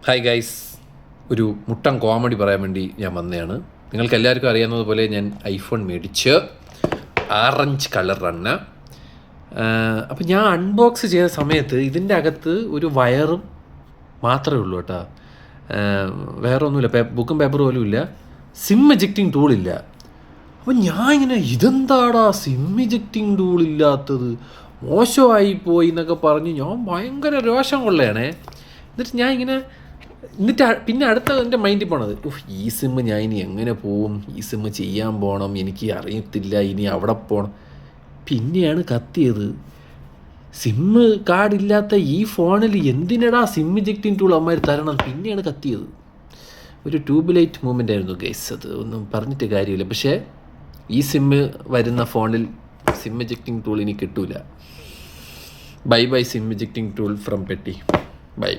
Hi guys, ഒരു മുട്ടൻ comedy പറയാൻ വേണ്ടി ഞാൻ വന്നതാണ്. നിങ്ങൾക്ക് എല്ലാവർക്കും അറിയാവുന്നതുപോലെ ഞാൻ ഐഫോൺ മേടിച്ച് ഓറഞ്ച് കളറാണ്. അപ്പം ഞാൻ അൺബോക്സ് ചെയ്ത സമയത്ത് ഇതിൻ്റെ അകത്ത് ഒരു വയറും മാത്രമേ ഉള്ളൂ കേട്ടോ. വേറെ ഒന്നുമില്ല, ബുക്കും പേപ്പറും പോലും ഇല്ല. സിം എജക്റ്റിംഗ് ടൂളില്ല. അപ്പം ഞാൻ ഇങ്ങനെ ഇതെന്താടാ സിം എജക്റ്റിംഗ് ടൂൾ ഇല്ലാത്തത്, മോശമായി പോയി എന്നൊക്കെ പറഞ്ഞ് ഞാൻ ഭയങ്കര രോഷം കൊള്ളയാണേ. എന്നിട്ട് പിന്നെ അടുത്ത എൻ്റെ മൈൻഡിൽ പോണത്, ഈ സിമ്മ് ഞാൻ ഇനി എങ്ങനെ പോവും, ഈ സിമ്മ് ചെയ്യാൻ പോകണം, എനിക്ക് അറിയത്തില്ല, ഇനി അവിടെ പോകണം. പിന്നെയാണ് കത്തിയത്, സിമ്മ് കാർഡില്ലാത്ത ഈ ഫോണിൽ എന്തിനടാ സിം ഇജക്റ്റിംഗ് ടൂൾ അമ്മമാർ തരണം. പിന്നെയാണ് കത്തിയത്. ഒരു ട്യൂബ് ലൈറ്റ് മൂവ്മെൻ്റ് ആയിരുന്നു ഗൈസ്, അത് ഒന്നും പറഞ്ഞിട്ട് കാര്യമില്ല. പക്ഷേ ഈ സിമ്മ് വരുന്ന ഫോണിൽ സിം ഇജക്റ്റിംഗ് ടൂൾ ഇനി കിട്ടൂല. Bye bye SIM ejecting tool from പെട്ടി. ബൈ.